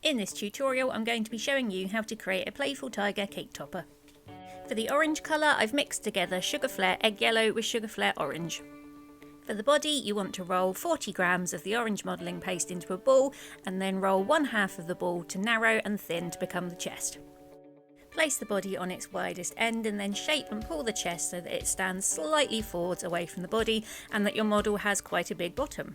In this tutorial I'm going to be showing you how to create a playful tiger cake topper. For the orange colour I've mixed together Sugar Flair Egg Yellow with Sugar Flair Orange. For the body you want to roll 40 grams of the orange modelling paste into a ball and then roll 1/2 of the ball to narrow and thin to become the chest. Place the body on its widest end and then shape and pull the chest so that it stands slightly forwards away from the body and that your model has quite a big bottom.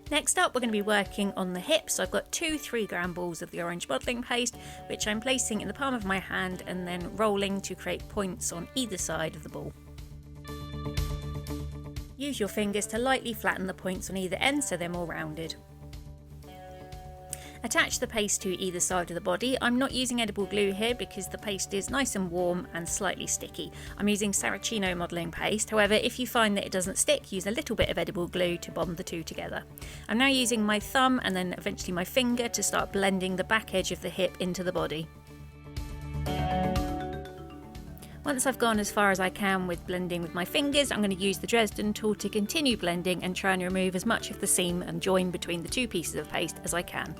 Next up we're going to be working on the hips. So I've got two 3-gram balls of the orange modelling paste which I'm placing in the palm of my hand and then rolling to create points on either side of the ball. Use your fingers to lightly flatten the points on either end so they're more rounded. Attach the paste to either side of the body. I'm not using edible glue here because the paste is nice and warm and slightly sticky. I'm using Saracino modelling paste, however if you find that it doesn't stick, use a little bit of edible glue to bond the two together. I'm now using my thumb and then eventually my finger to start blending the back edge of the hip into the body. Once I've gone as far as I can with blending with my fingers, I'm going to use the Dresden tool to continue blending and try and remove as much of the seam and join between the two pieces of paste as I can.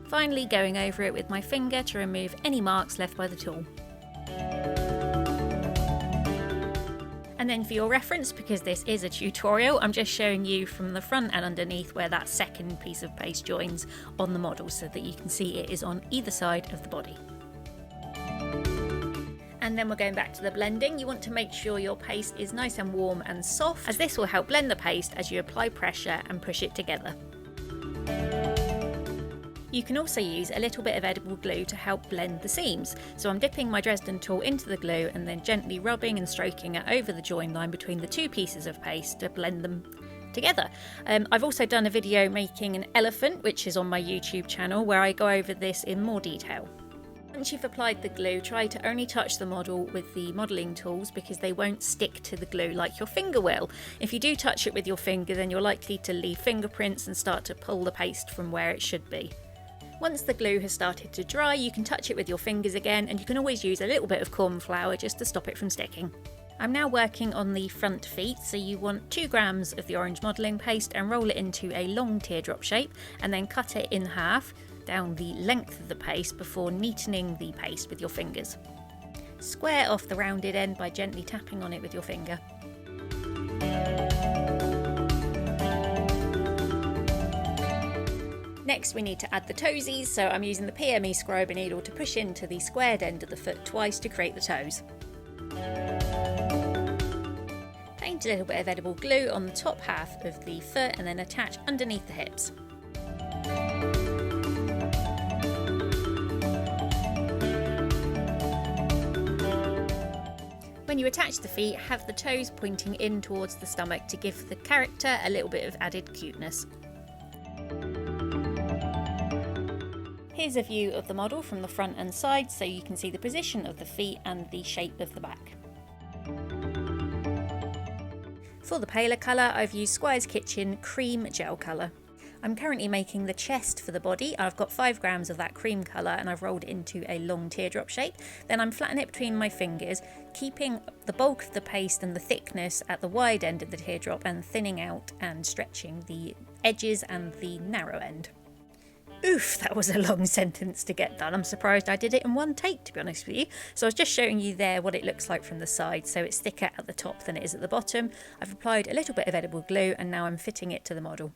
Finally going over it with my finger to remove any marks left by the tool. And then for your reference, because this is a tutorial, I'm just showing you from the front and underneath where that second piece of paste joins on the model so that you can see it is on either side of the body. And then we're going back to the blending. You want to make sure your paste is nice and warm and soft, as this will help blend the paste as you apply pressure and push it together. You can also use a little bit of edible glue to help blend the seams. So I'm dipping my Dresden tool into the glue and then gently rubbing and stroking it over the join line between the two pieces of paste to blend them together. I've also done a video making an elephant, which is on my YouTube channel, where I go over this in more detail. Once you've applied the glue, try to only touch the model with the modelling tools because they won't stick to the glue like your finger will. If you do touch it with your finger, then you're likely to leave fingerprints and start to pull the paste from where it should be. Once the glue has started to dry, you can touch it with your fingers again, and you can always use a little bit of cornflour just to stop it from sticking. I'm now working on the front feet, so you want 2 grams of the orange modelling paste and roll it into a long teardrop shape and then cut it in half down the length of the paste before neatening the paste with your fingers. Square off the rounded end by gently tapping on it with your finger. Next we need to add the toesies, so I'm using the PME scriber needle to push into the squared end of the foot twice to create the toes. Paint a little bit of edible glue on the top half of the foot and then attach underneath the hips. When you attach the feet, have the toes pointing in towards the stomach to give the character a little bit of added cuteness. Here's a view of the model from the front and side so you can see the position of the feet and the shape of the back. For the paler colour, I've used Squires Kitchen cream gel colour. I'm currently making the chest for the body. I've got 5 grams of that cream colour and I've rolled it into a long teardrop shape. Then I'm flattening it between my fingers, keeping the bulk of the paste and the thickness at the wide end of the teardrop and thinning out and stretching the edges and the narrow end. Oof, that was a long sentence to get done. I'm surprised I did it in one take, to be honest with you. So I was just showing you there what it looks like from the side, so it's thicker at the top than it is at the bottom. I've applied a little bit of edible glue and now I'm fitting it to the model.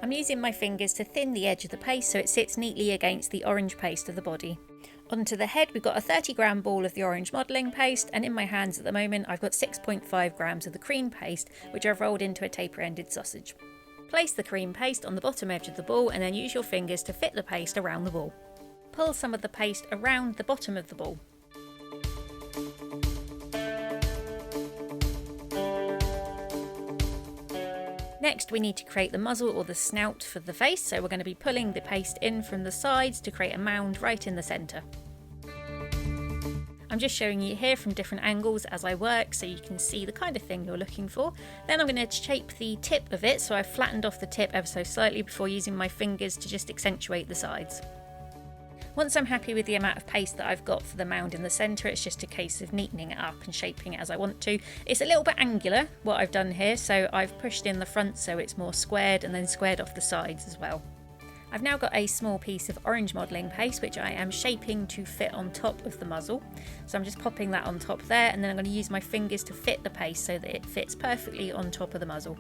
I'm using my fingers to thin the edge of the paste so it sits neatly against the orange paste of the body. Onto the head we've got a 30-gram ball of the orange modelling paste, and in my hands at the moment I've got 6.5 grams of the cream paste which I've rolled into a taper-ended sausage. Place the cream paste on the bottom edge of the ball and then use your fingers to fit the paste around the ball. Pull some of the paste around the bottom of the ball. Next we need to create the muzzle or the snout for the face, so we're going to be pulling the paste in from the sides to create a mound right in the centre. I'm just showing you here from different angles as I work so you can see the kind of thing you're looking for. Then I'm going to shape the tip of it, so I've flattened off the tip ever so slightly before using my fingers to just accentuate the sides. Once I'm happy with the amount of paste that I've got for the mound in the centre, it's just a case of neatening it up and shaping it as I want to. It's a little bit angular, what I've done here, so I've pushed in the front so it's more squared and then squared off the sides as well. I've now got a small piece of orange modelling paste which I am shaping to fit on top of the muzzle. So I'm just popping that on top there, and then I'm going to use my fingers to fit the paste so that it fits perfectly on top of the muzzle.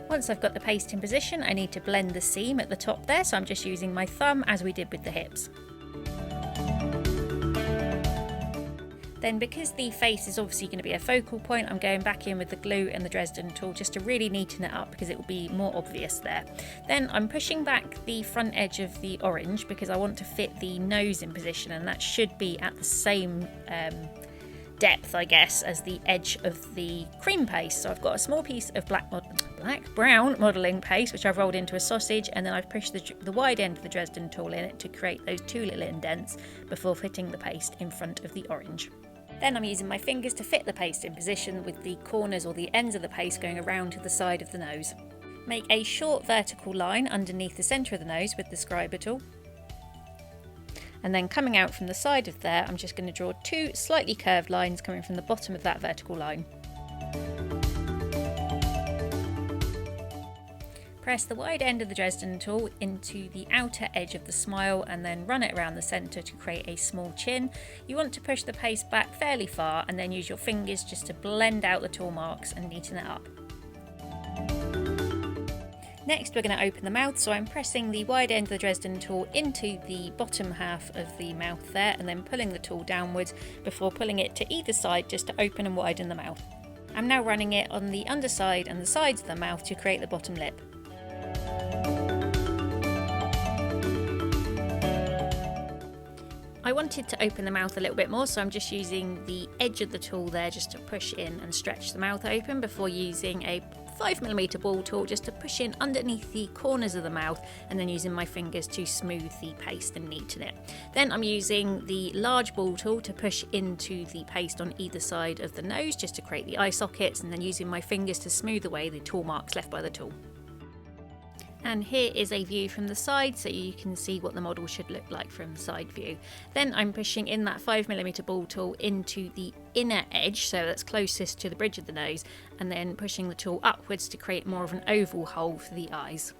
Once I've got the paste in position, I need to blend the seam at the top there, so I'm just using my thumb as we did with the hips. Then, because the face is obviously going to be a focal point, I'm going back in with the glue and the Dresden tool just to really neaten it up because it will be more obvious there. Then I'm pushing back the front edge of the orange because I want to fit the nose in position, and that should be at the same depth, I guess, as the edge of the cream paste. So I've got a small piece of brown modelling paste which I've rolled into a sausage, and then I've pushed the wide end of the Dresden tool in it to create those two little indents before fitting the paste in front of the orange. Then I'm using my fingers to fit the paste in position with the corners or the ends of the paste going around to the side of the nose. Make a short vertical line underneath the centre of the nose with the scriber tool. And then coming out from the side of there, I'm just going to draw two slightly curved lines coming from the bottom of that vertical line. Press the wide end of the Dresden tool into the outer edge of the smile and then run it around the centre to create a small chin. You want to push the paste back fairly far and then use your fingers just to blend out the tool marks and neaten it up. Next we're going to open the mouth, so I'm pressing the wide end of the Dresden tool into the bottom half of the mouth there and then pulling the tool downwards before pulling it to either side just to open and widen the mouth. I'm now running it on the underside and the sides of the mouth to create the bottom lip. I wanted to open the mouth a little bit more, so I'm just using the edge of the tool there just to push in and stretch the mouth open before using a 5mm ball tool just to push in underneath the corners of the mouth and then using my fingers to smooth the paste and neaten it. Then I'm using the large ball tool to push into the paste on either side of the nose just to create the eye sockets, and then using my fingers to smooth away the tool marks left by the tool. And here is a view from the side so you can see what the model should look like from the side view. Then I'm pushing in that 5mm ball tool into the inner edge, so that's closest to the bridge of the nose, and then pushing the tool upwards to create more of an oval hole for the eyes.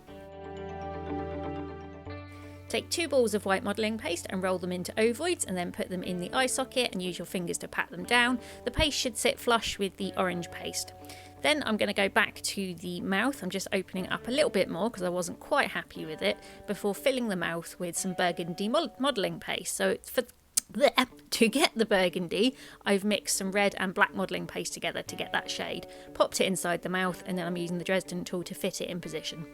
Take two balls of white modelling paste and roll them into ovoids and then put them in the eye socket and use your fingers to pat them down. The paste should sit flush with the orange paste. Then I'm going to go back to the mouth. I'm just opening it up a little bit more because I wasn't quite happy with it before filling the mouth with some burgundy modelling paste. So to get the burgundy, I've mixed some red and black modelling paste together to get that shade. Popped it inside the mouth, and then I'm using the Dresden tool to fit it in position.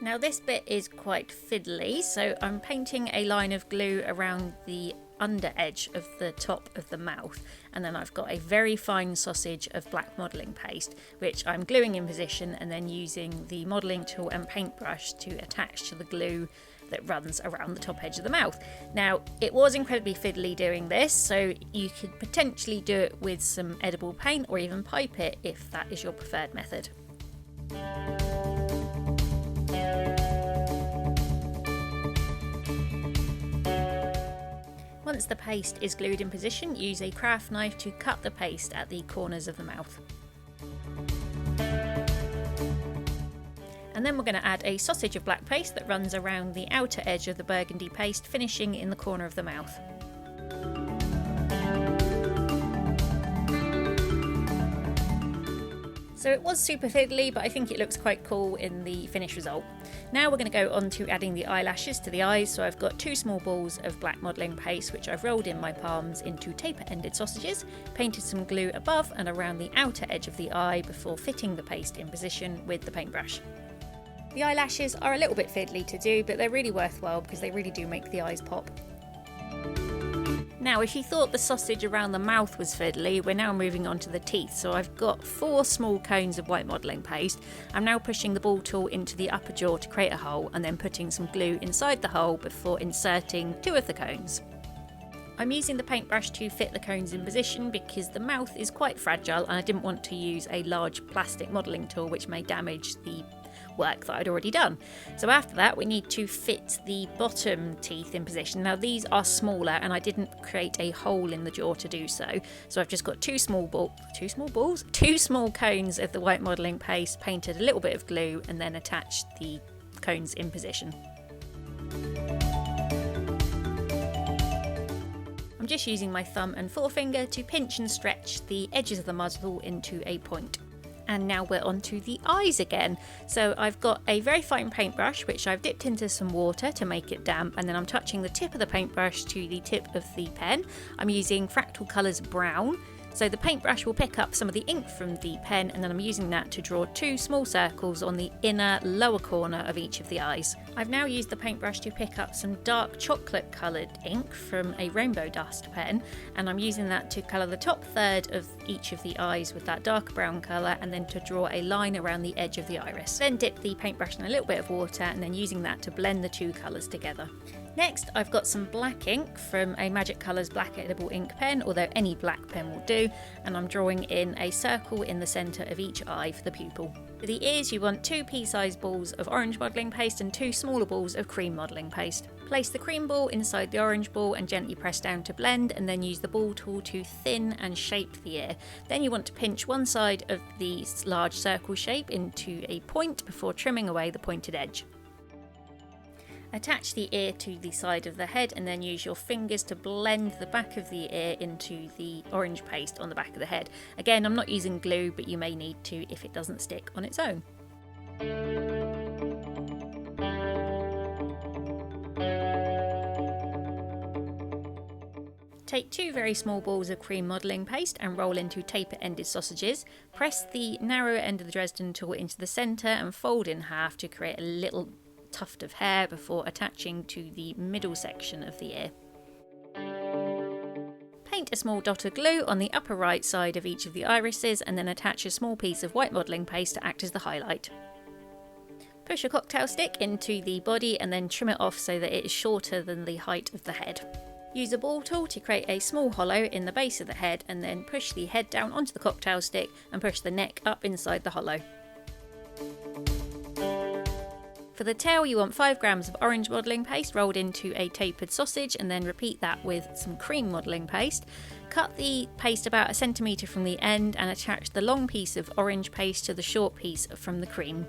Now this bit is quite fiddly, so I'm painting a line of glue around the under edge of the top of the mouth, and then I've got a very fine sausage of black modelling paste which I'm gluing in position and then using the modelling tool and paintbrush to attach to the glue that runs around the top edge of the mouth. Now it was incredibly fiddly doing this, so you could potentially do it with some edible paint or even pipe it if that is your preferred method. Once the paste is glued in position, use a craft knife to cut the paste at the corners of the mouth. And then we're going to add a sausage of black paste that runs around the outer edge of the burgundy paste, finishing in the corner of the mouth. So it was super fiddly, but I think it looks quite cool in the finished result. Now we're going to go on to adding the eyelashes to the eyes. So I've got two small balls of black modelling paste which I've rolled in my palms into taper-ended sausages, painted some glue above and around the outer edge of the eye before fitting the paste in position with the paintbrush. The eyelashes are a little bit fiddly to do, but they're really worthwhile because they really do make the eyes pop. Now, if you thought the sausage around the mouth was fiddly, we're now moving on to the teeth. So I've got 4 small cones of white modelling paste. I'm now pushing the ball tool into the upper jaw to create a hole and then putting some glue inside the hole before inserting 2 of the cones. I'm using the paintbrush to fit the cones in position because the mouth is quite fragile and I didn't want to use a large plastic modelling tool which may damage the work that I'd already done. So after that we need to fit the bottom teeth in position. Now these are smaller and I didn't create a hole in the jaw to do so. So I've just got two small cones of the white modelling paste, painted a little bit of glue and then attached the cones in position. I'm just using my thumb and forefinger to pinch and stretch the edges of the muzzle into a point. And now we're on to the eyes again. So I've got a very fine paintbrush which I've dipped into some water to make it damp, and then I'm touching the tip of the paintbrush to the tip of the pen. I'm using Fractal Colours Brown. So the paintbrush will pick up some of the ink from the pen, and then I'm using that to draw 2 small circles on the inner lower corner of each of the eyes. I've now used the paintbrush to pick up some dark chocolate coloured ink from a rainbow dust pen, and I'm using that to colour the top third of each of the eyes with that dark brown colour, and then to draw a line around the edge of the iris. Then dip the paintbrush in a little bit of water and then using that to blend the 2 colours together. Next, I've got some black ink from a Magic Colours black edible ink pen, although any black pen will do, and I'm drawing in a circle in the centre of each eye for the pupil. For the ears, you want 2 pea-sized balls of orange modelling paste and 2 smaller balls of cream modelling paste. Place the cream ball inside the orange ball and gently press down to blend, and then use the ball tool to thin and shape the ear. Then you want to pinch one side of the large circle shape into a point before trimming away the pointed edge. Attach the ear to the side of the head and then use your fingers to blend the back of the ear into the orange paste on the back of the head. Again, I'm not using glue, but you may need to if it doesn't stick on its own. Take 2 very small balls of cream modelling paste and roll into taper-ended sausages. Press the narrow end of the Dresden tool into the centre and fold in half to create a little tuft of hair before attaching to the middle section of the ear. Paint a small dot of glue on the upper right side of each of the irises and then attach a small piece of white modelling paste to act as the highlight. Push a cocktail stick into the body and then trim it off so that it is shorter than the height of the head. Use a ball tool to create a small hollow in the base of the head and then push the head down onto the cocktail stick and push the neck up inside the hollow. For the tail, you want 5 grams of orange modelling paste rolled into a tapered sausage and then repeat that with some cream modelling paste. Cut the paste about 1 centimetre from the end and attach the long piece of orange paste to the short piece from the cream.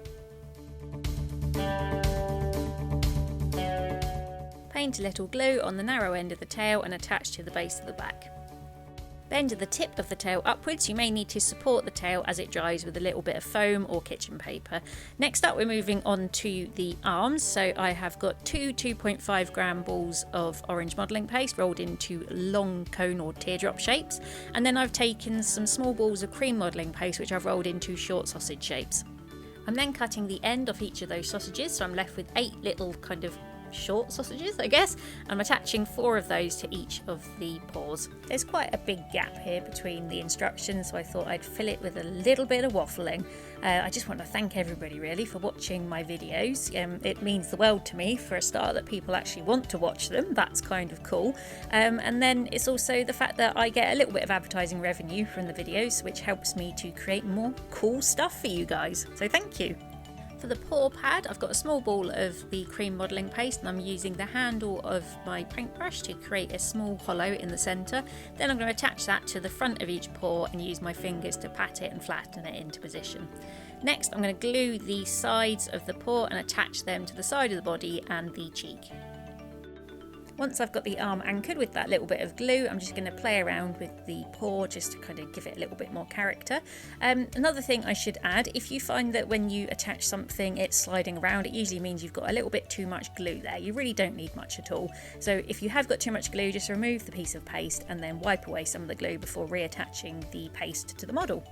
Paint a little glue on the narrow end of the tail and attach to the base of the back. Bend the tip of the tail upwards. You may need to support the tail as it dries with a little bit of foam or kitchen paper. Next up, we're moving on to the arms. So I have got 2 2.5 gram balls of orange modelling paste rolled into long cone or teardrop shapes. And then I've taken some small balls of cream modelling paste which I've rolled into short sausage shapes. I'm then cutting the end off each of those sausages, so I'm left with 8 little kind of short sausages, I guess. I'm attaching 4 of those to each of the paws. There's quite a big gap here between the instructions, so I thought I'd fill it with a little bit of waffling. I just want to thank everybody really for watching my videos. It means the world to me, for a start, that people actually want to watch them. That's kind of cool. And then it's also the fact that I get a little bit of advertising revenue from the videos, which helps me to create more cool stuff for you guys. So thank you. For the paw pad, I've got a small ball of the cream modelling paste and I'm using the handle of my paintbrush to create a small hollow in the centre. Then I'm going to attach that to the front of each paw and use my fingers to pat it and flatten it into position. Next, I'm going to glue the sides of the paw and attach them to the side of the body and the cheek. Once I've got the arm anchored with that little bit of glue, I'm just going to play around with the paw just to kind of give it a little bit more character. Another thing I should add, if you find that when you attach something it's sliding around, it usually means you've got a little bit too much glue there. You really don't need much at all. So if you have got too much glue, just remove the piece of paste and then wipe away some of the glue before reattaching the paste to the model.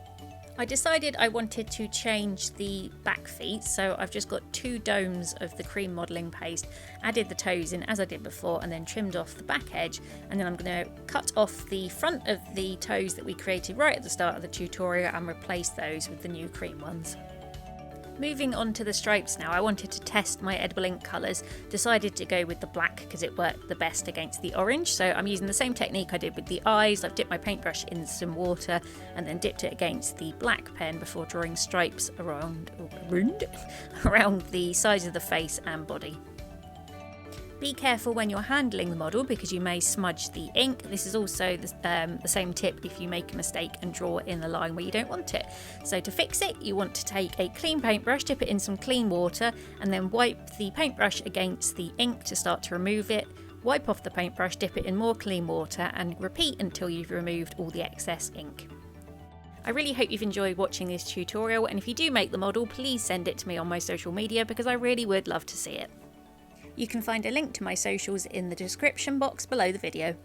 I decided I wanted to change the back feet, so I've just got 2 domes of the cream modelling paste, added the toes in as I did before, and then trimmed off the back edge, and then I'm going to cut off the front of the toes that we created right at the start of the tutorial and replace those with the new cream ones. Moving on to the stripes now, I wanted to test my edible ink colours, decided to go with the black because it worked the best against the orange, so I'm using the same technique I did with the eyes. I've dipped my paintbrush in some water and then dipped it against the black pen before drawing stripes around the sides of the face and body. Be careful when you're handling the model because you may smudge the ink. This is also the same tip if you make a mistake and draw in the line where you don't want it. So to fix it, you want to take a clean paintbrush, dip it in some clean water, and then wipe the paintbrush against the ink to start to remove it. Wipe off the paintbrush, dip it in more clean water, and repeat until you've removed all the excess ink. I really hope you've enjoyed watching this tutorial, and if you do make the model, please send it to me on my social media because I really would love to see it. You can find a link to my socials in the description box below the video.